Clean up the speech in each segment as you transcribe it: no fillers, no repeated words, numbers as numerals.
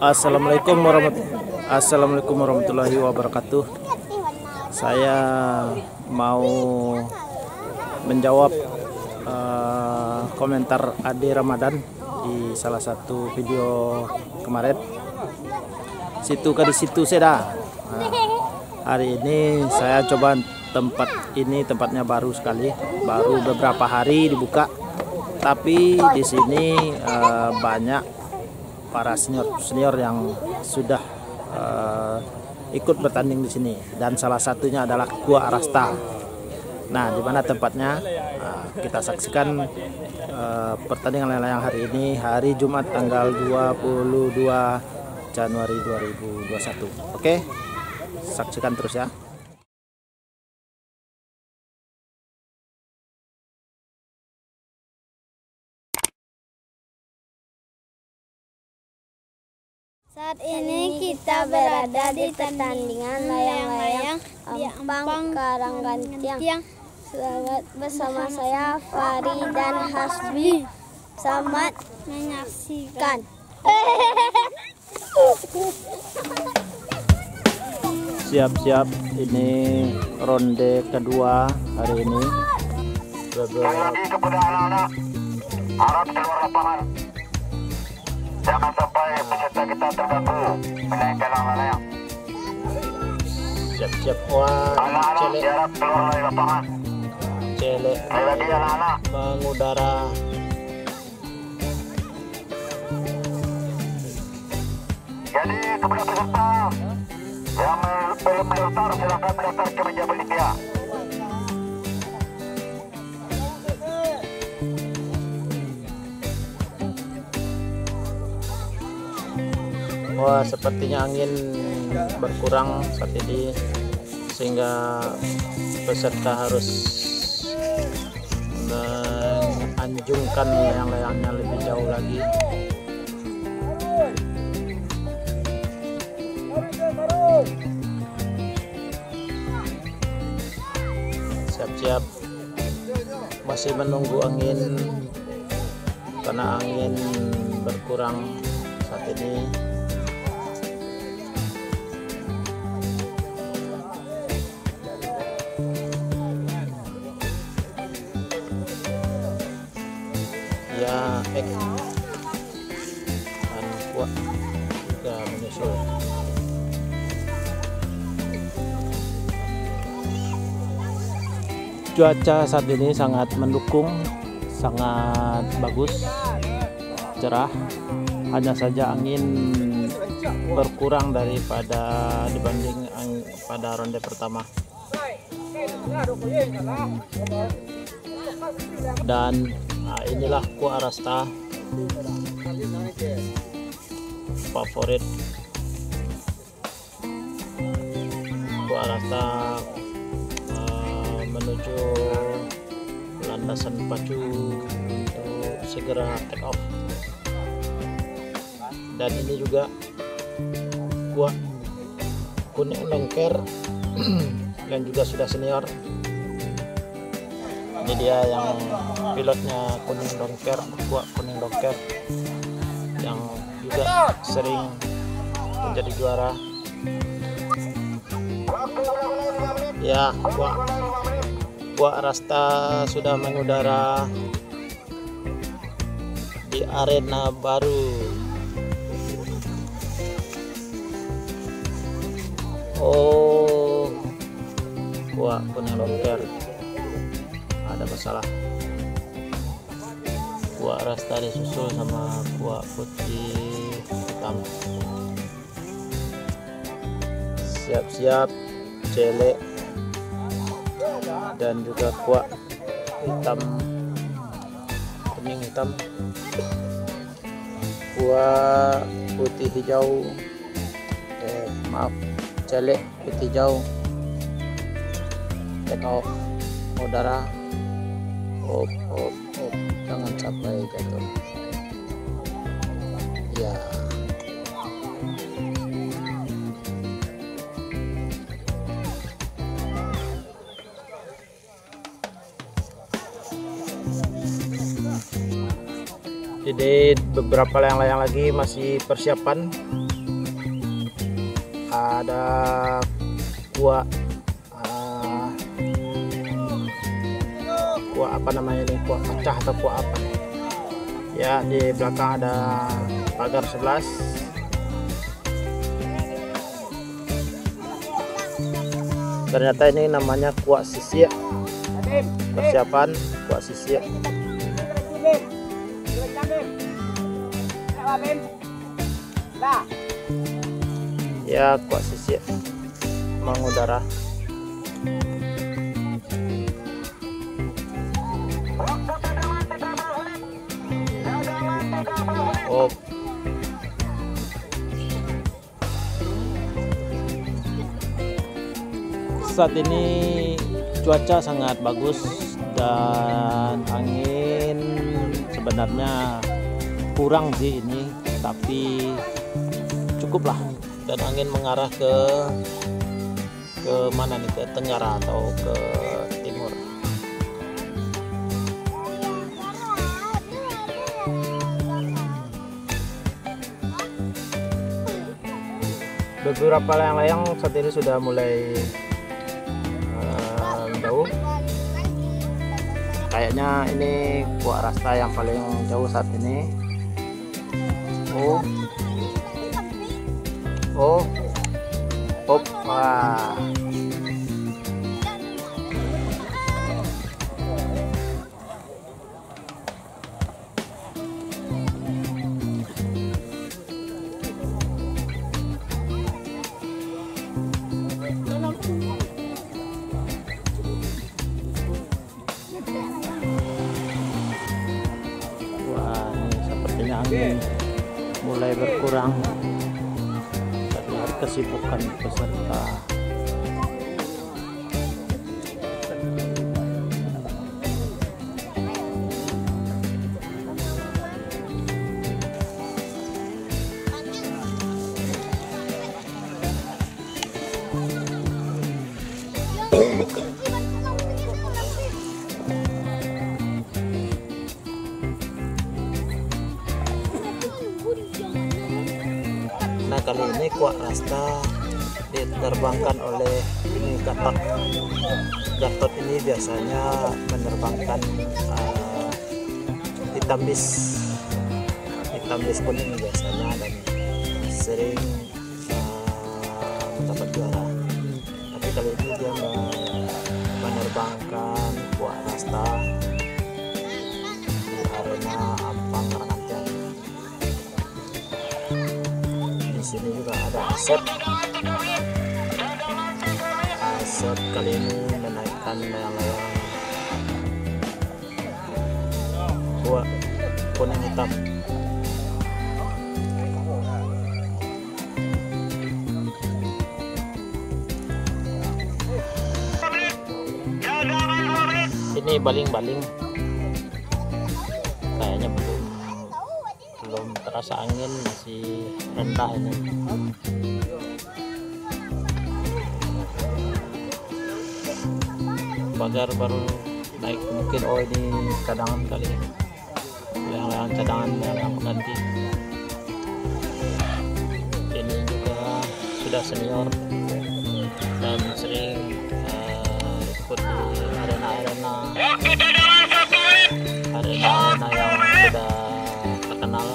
Assalamualaikum warahmatullahi wabarakatuh. Saya mau menjawab komentar Ade Ramadan di salah satu video kemarin. Situ ke di situ seda. Hari ini saya coba tempat ini, tempatnya baru sekali, baru beberapa hari dibuka. Tapi di sini banyak para senior yang sudah ikut bertanding di sini, dan salah satunya adalah Gua Arasta. Nah, di mana tempatnya? Kita saksikan pertandingan layang-layang hari ini, hari Jumat tanggal 22 Januari 2021. Oke, saksikan terus ya. Saat ini kita berada di pertandingan layang-layang Ampang Karanggantiang. Bersama saya Fari dan Hasbi. Selamat menyaksikan. Siap-siap, ini ronde kedua hari ini. Lagi kepada anak-anak, harap keluar lapangan. Jangan sampai peserta kita terganggu menaikkan anak-anak. Siap-siap, wah, Anak-anak harap keluar dari lapangan. Celek Lagi anak-anak. mengudara. Jadi kepada peserta yang belum mendaftar, silakan mendaftar ke meja panitia. Wah, sepertinya angin berkurang saat ini, sehingga peserta harus menganjungkan layang-layangnya lebih jauh lagi. Siap-siap, masih menunggu angin, karena angin berkurang saat ini. Ya, dan kuat juga menyusul. Cuaca saat ini sangat mendukung, sangat bagus, cerah. Hanya saja angin berkurang daripada dibanding pada ronde pertama. Dan inilah Gua Arasta, favorit Gua Arasta menuju landasan pacu untuk segera take off. Dan ini juga Gua Kuning Lengker yang juga sudah senior. Ini dia yang pilotnya Kuning Lengker, Gua Kuning Lengker, yang juga sering menjadi juara. Ya, Gua Arasta sudah mengudara di arena baru. Oh, Gua Kuning Lengker ada masalah. Gua Arasta disusul sama Gua Putih Hitam. Siap-siap, Celek dan juga Gua Hitam, Kuning Hitam, Gua Putih Hijau, maaf, Celek Putih Hijau, take off udara. Op, jangan sampai jatuh ya. Jadi beberapa layang-layang lagi masih persiapan ada kuah apa namanya ini, kuah pecah atau kuah apa ya. Di belakang ada pagar 11. Ternyata ini namanya kuah sisir, persiapan kuah sisir. Ya, kuah sisir mengudara. Oh, saat ini cuaca sangat bagus dan angin sebenarnya kurang sih ini, tapi cukuplah. Dan angin mengarah ke mana nih, ke tenggara atau ke timur. Beberapa layang-layang saat ini sudah mulai jauh. Kayaknya ini kuah rasta yang paling jauh saat ini. Oh, wah. Wah, ini sepertinya angin mulai berkurang. Terlihat kesibukan peserta. Nah, kali ini kuah rasta diterbangkan oleh ini Gatot. Gatot ini biasanya menerbangkan hitam bis kuning biasanya, dan sering mendapat juara. Tapi kali ini dia menerbangkan kuah rasta di arena Ampang Karanganyar. Di sini juga ada Asep. Asep kali ini menaikkan layang-layang kuah kuning hitam. Ini baling-baling, kayaknya belum terasa angin, masih rendah ini. Pagar baru naik mungkin. Oh, ini cadangan kali ini, yang cadangan yang nanti. Ini juga sudah senior dan sering ikut di arena yang sudah terkenal.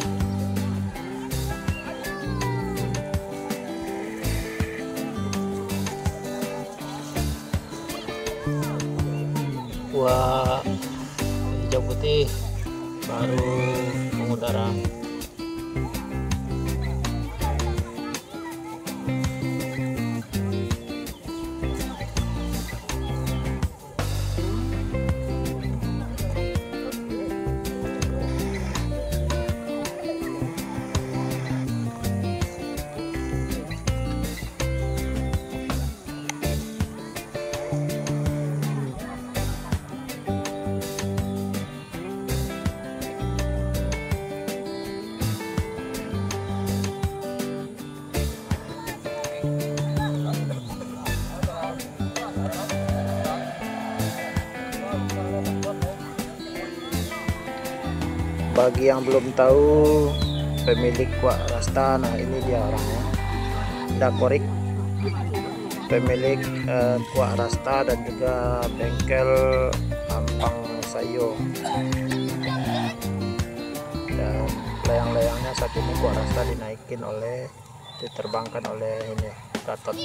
Kuah hijau putih baru mengudara. Bagi yang belum tahu pemilik kuah rasta, nah ini dia orangnya, Dakorik. pemilik Kuak Rasta dan juga bengkel Ampang Sayo. Dan layang-layangnya saat ini Kuak Rasta diterbangkan oleh ini Gatot.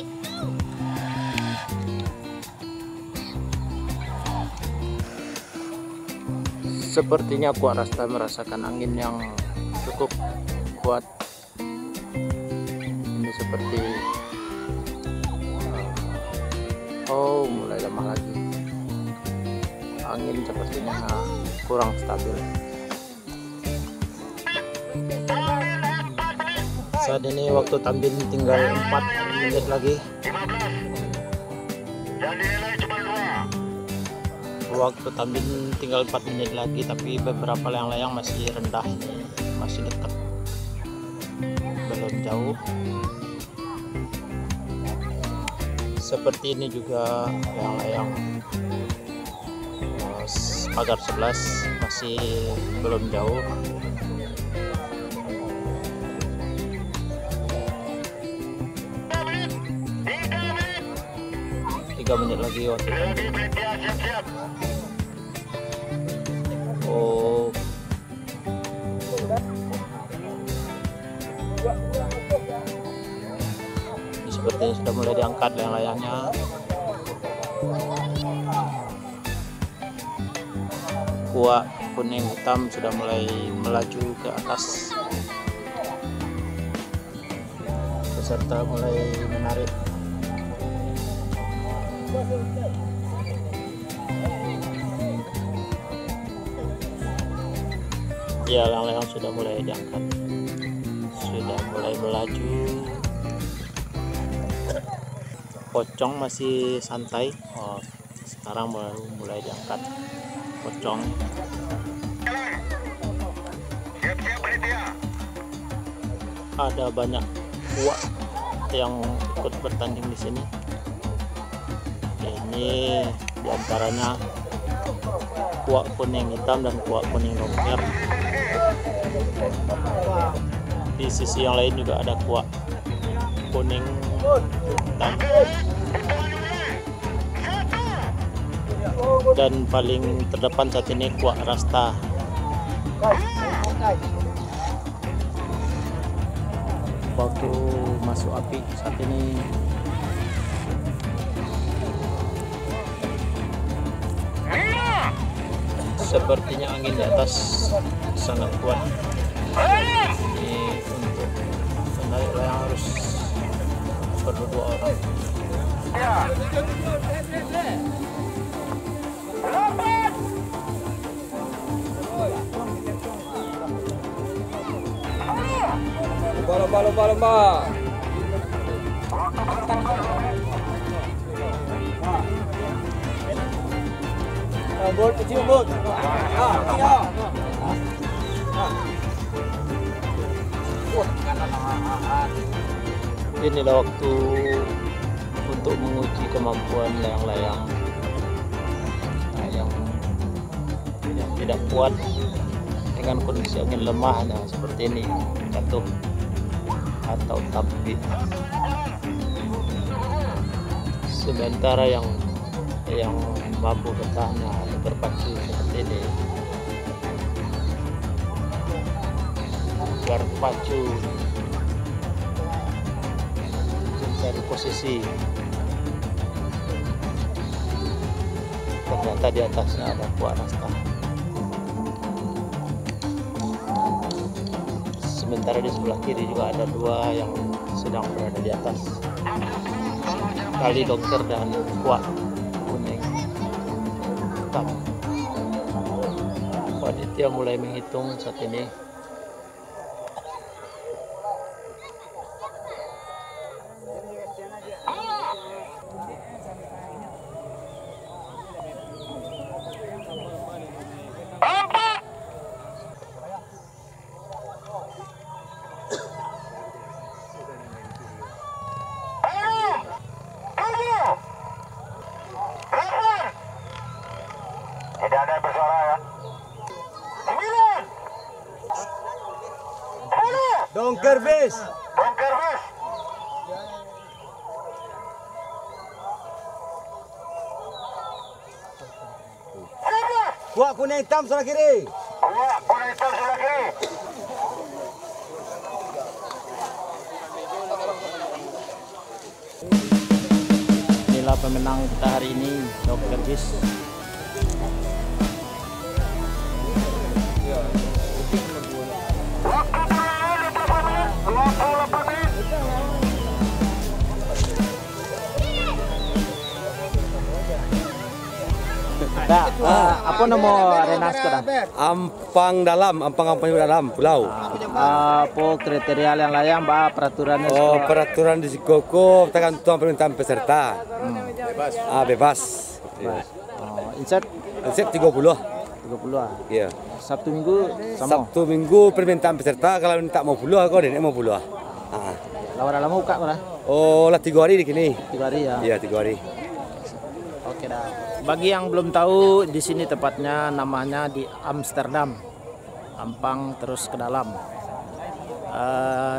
Sepertinya Kuak Rasta merasakan angin yang cukup kuat. Ini seperti mulai lemah lagi. Angin sepertinya kurang stabil. Saat ini waktu tampil tinggal 4 menit lagi. Waktu tampil tinggal 4 menit lagi, tapi beberapa layang-layang masih rendah, ini masih dekat, belum jauh. Seperti ini juga layang-layang pagar 11 masih belum jauh. Tiga menit lagi waktu tampil. Sepertinya sudah mulai diangkat layang-layangnya. Kuak kuning hitam sudah mulai melaju ke atas. Peserta mulai menarik. Ya, layang-layang sudah mulai diangkat, sudah mulai melaju. Pocong masih santai. Sekarang baru mulai diangkat pocong. Ada banyak kuak yang ikut bertanding di sini. Ini diantaranya kuak kuning hitam dan kuak kuning dongker. Di sisi yang lain juga ada kuak kuning hitam. Dan paling terdepan saat ini Kuak Rasta. Waktu masuk api saat ini. Sepertinya angin di atas sangat kuat. Ini untuk menarik layang harus perlu 2 orang. Lomba. Bot kecil bot. Inilah waktu untuk menguji kemampuan layang-layang yang tidak kuat dengan kondisi angin lemah. Nah, seperti ini jatuh atau tampil. Sementara yang mampu bertahan atau berpacu seperti ini berpacu mencari posisi. Ternyata di atasnya ada Kuak Rasta. Sementara di sebelah kiri juga ada 2 yang sedang berada di atas. Kali Dokter dan Kuak kuning hitam. Panitia mulai menghitung saat ini. Tidak ada yang bersuara ya. 9. Dongker bis. Dongker bis. Buat kuning hitam sebelah kiri. Awak kuning hitam sebelah kiri. Inilah pemenang kita hari ini, Dr. Gis. Waktu berlalu 28 menit. Apa nama arena sekarang? Ampang dalam, ampang dalam pulau. Apa kriteria yang layak, Mbak, peraturannya? Oh, peraturan di Sikoko tergantung permintaan peserta. Bebas. Insert Insert 30. 30. Iya. Sabtu Minggu sama. Sabtu Minggu permintaan peserta, kalau tak mau puluh aku ada mau puluh. Lawan lama buka kok. Oh, lah 3 hari di sini. 3 hari ya. Iya, 3 hari. Oke dah. Bagi yang belum tahu, di sini tepatnya namanya di Amsterdam. Ampang terus ke dalam.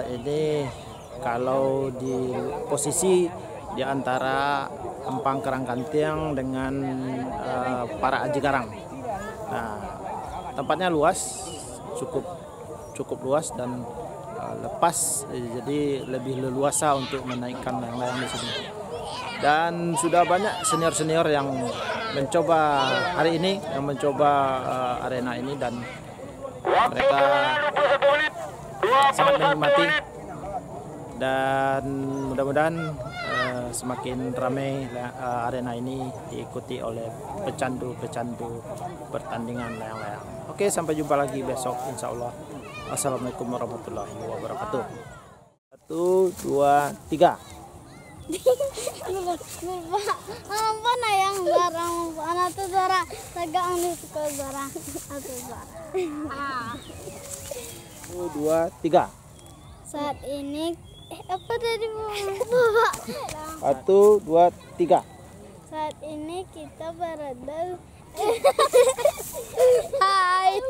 Ini kalau di posisi di antara Ampang Karangkantiang dengan Para Aji Karang. Nah, tempatnya luas, cukup luas dan lepas, jadi lebih leluasa untuk menaikkan layang-layang di sini. Dan sudah banyak senior-senior yang mencoba hari ini, yang mencoba arena ini, dan mereka sangat menikmati. Dan mudah-mudahan semakin ramai arena ini diikuti oleh pecandu-pecandu pertandingan layang-layang. Oke, sampai jumpa lagi besok insya Allah. Assalamualaikum warahmatullahi wabarakatuh. 1, 2, 3. Apa na yang barang anak tu zara tagang ni suka zara atau zara. 1, 2, 3. Saat ini apa tadi Bapak? 1, 2, 3. Saat ini kita berada. Hai.